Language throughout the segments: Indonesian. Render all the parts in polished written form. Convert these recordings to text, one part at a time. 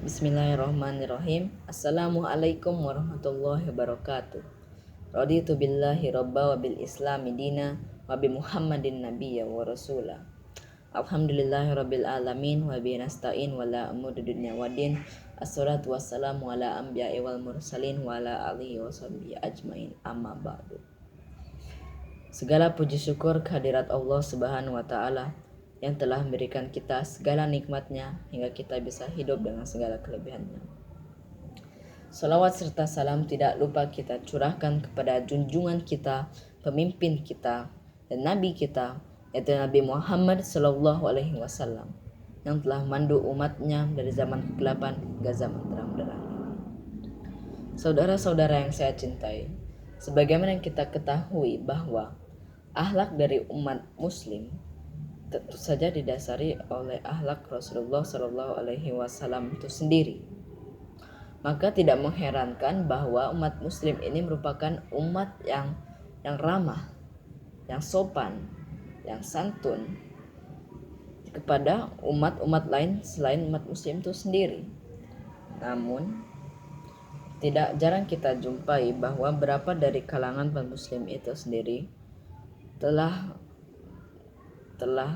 Bismillahirrahmanirrahim. Assalamualaikum warahmatullahi wabarakatuh. Raditu billahi robba wa bil islami dina wa bi muhammadin nabiyya wa rasula. Alhamdulillahi rabbil alamin wa bi nasta'in wa la amudu dunya wa din. Assalatu wassalamu ala anbiya'i wal mursalin wa ala alihi wa sahbihi ajmain, amma ba'du. Segala puji syukur kehadirat Allah Subhanahu wa ta'ala yang telah memberikan kita segala nikmatnya hingga kita bisa hidup dengan segala kelebihannya. Salawat serta salam tidak lupa kita curahkan kepada junjungan kita, pemimpin kita, dan Nabi kita, yaitu Nabi Muhammad SAW, yang telah mandu umatnya dari zaman kegelapan hingga zaman terang-benderang. Saudara-saudara yang saya cintai, sebagaimana yang kita ketahui bahwa akhlak dari umat muslim tentu saja didasari oleh akhlak Rasulullah SAW itu sendiri. Maka tidak mengherankan bahwa umat muslim ini merupakan umat yang ramah, yang sopan, yang santun kepada umat-umat lain selain umat muslim itu sendiri. Namun tidak jarang kita jumpai bahwa beberapa dari kalangan umat muslim itu sendiri telah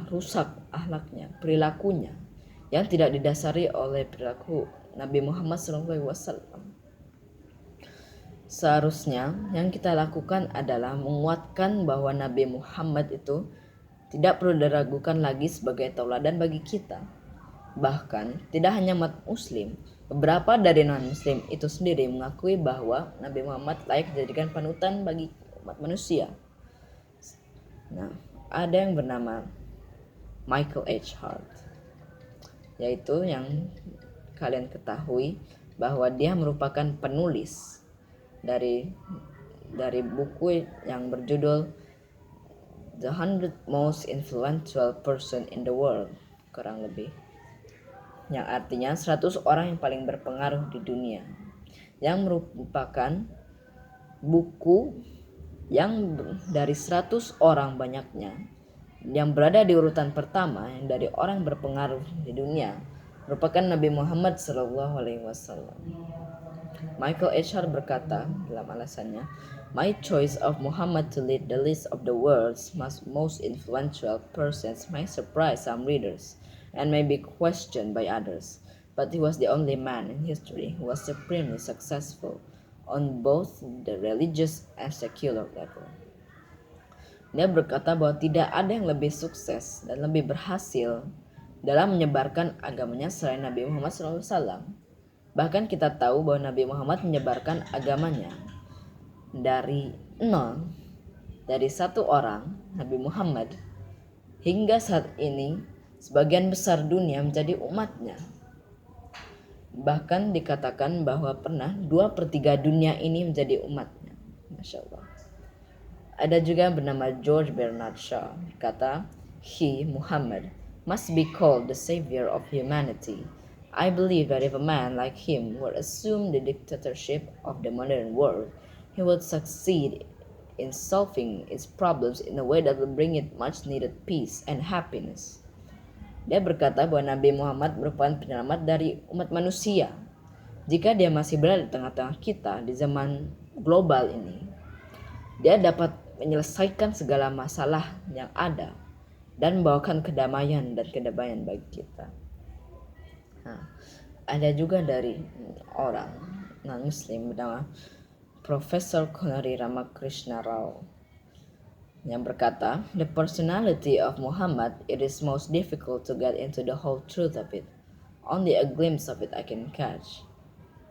rusak akhlaknya, perilakunya yang tidak didasari oleh perilaku Nabi Muhammad SAW. Seharusnya yang kita lakukan adalah menguatkan bahwa Nabi Muhammad itu tidak perlu diragukan lagi sebagai tauladan bagi kita. Bahkan tidak hanya umat muslim, beberapa dari non-muslim itu sendiri mengakui bahwa Nabi Muhammad layak dijadikan panutan bagi umat manusia. Nah, ada yang bernama Michael H. Hart, yaitu yang kalian ketahui bahwa dia merupakan penulis dari buku yang berjudul The 100 Most Influential Person in the World, kurang lebih, yang artinya 100 orang yang paling berpengaruh di dunia, yang merupakan buku yang dari 100 orang banyaknya yang berada di urutan pertama yang dari orang berpengaruh di dunia merupakan Nabi Muhammad SAW. Michael H. Hart berkata dalam alasannya, "My choice of Muhammad to lead the list of the world's most influential persons may surprise some readers and may be questioned by others, but he was the only man in history who was supremely successful on both the religious and secular level." Dia berkata bahwa tidak ada yang lebih sukses dan lebih berhasil dalam menyebarkan agamanya selain Nabi Muhammad SAW. Bahkan kita tahu bahwa Nabi Muhammad menyebarkan agamanya dari nol, dari satu orang, Nabi Muhammad, hingga saat ini sebagian besar dunia menjadi umatnya. Bahkan dikatakan bahwa pernah 2/3 dunia ini menjadi umatnya. Masya Allah. Ada juga yang bernama George Bernard Shaw, kata, "He, Muhammad, must be called the savior of humanity. I believe that if a man like him were assume the dictatorship of the modern world, he would succeed in solving its problems in a way that will bring it much needed peace and happiness." Dia berkata bahwa Nabi Muhammad merupakan penyelamat dari umat manusia. Jika dia masih berada di tengah-tengah kita di zaman global ini, dia dapat menyelesaikan segala masalah yang ada dan membawakan kedamaian bagi kita. Nah, ada juga dari orang non-muslim bernama Profesor Konari Ramakrishna Rao yang berkata, "The personality of Muhammad, it is most difficult to get into the whole truth of it. Only a glimpse of it I can catch.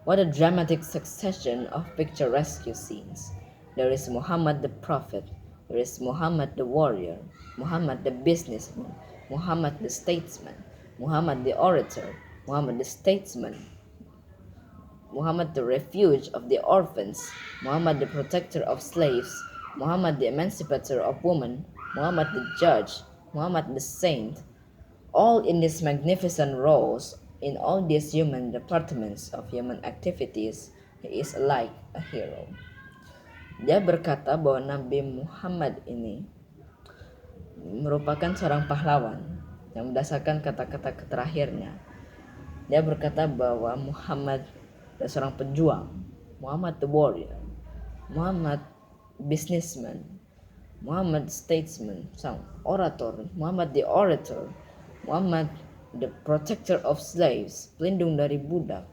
What a dramatic succession of picturesque scenes. There is Muhammad the prophet, there is Muhammad the warrior, Muhammad the businessman, Muhammad the statesman, Muhammad the orator, Muhammad the statesman, Muhammad the refuge of the orphans, Muhammad the protector of slaves, Muhammad the emancipator of women, Muhammad the judge, Muhammad the saint, all in these magnificent roles, in all these human departments of human activities, he is like a hero." Dia berkata bahwa Nabi Muhammad ini merupakan seorang pahlawan yang berdasarkan kata-kata terakhirnya. Dia berkata bahwa Muhammad adalah seorang pejuang, Muhammad the warrior, Muhammad businessman, Muhammad statesman, sang orator, Muhammad the orator, Muhammad the protector of slaves, pelindung dari budak,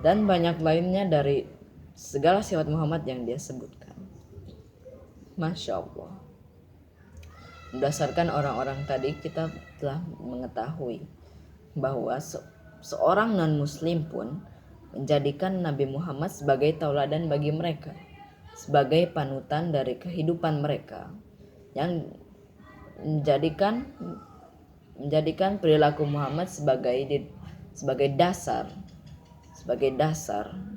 dan banyak lainnya dari segala sifat Muhammad yang dia sebutkan. Masya Allah. Berdasarkan orang-orang tadi, kita telah mengetahui bahwa seorang non-muslim pun menjadikan Nabi Muhammad sebagai tauladan bagi mereka, sebagai panutan dari kehidupan mereka, yang menjadikan perilaku Muhammad sebagai dasar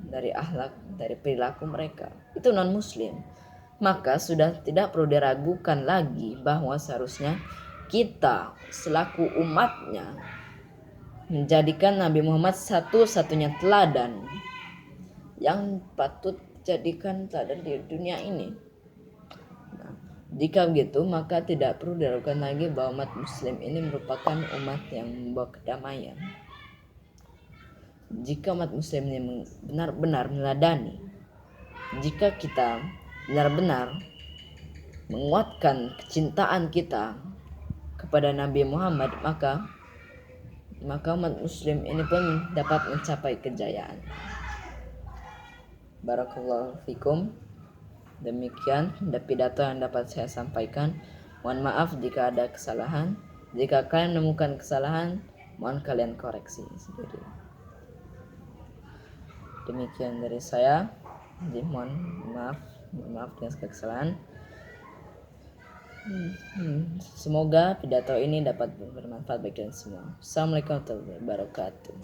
dari akhlak, dari perilaku mereka. Itu non-muslim. Maka sudah tidak perlu diragukan lagi bahwa seharusnya kita selaku umatnya menjadikan Nabi Muhammad satu-satunya teladan yang patut dijadikan teladan di dunia ini. Nah, jika begitu, maka tidak perlu diragukan lagi bahwa umat muslim ini merupakan umat yang membawa kedamaian. Jika umat muslim ini benar-benar meneladani, jika kita benar-benar menguatkan kecintaan kita kepada Nabi Muhammad, maka umat muslim ini pun dapat mencapai kejayaan. Barakallahu fikum. Demikian pidato yang dapat saya sampaikan. Mohon maaf jika ada kesalahan. Jika kalian menemukan kesalahan, mohon kalian koreksi sendiri. Demikian dari saya. Jadi mohon maaf dengan segala kesalahan. Semoga pidato ini dapat bermanfaat bagi kalian semua. Assalamualaikum warahmatullahi wabarakatuh.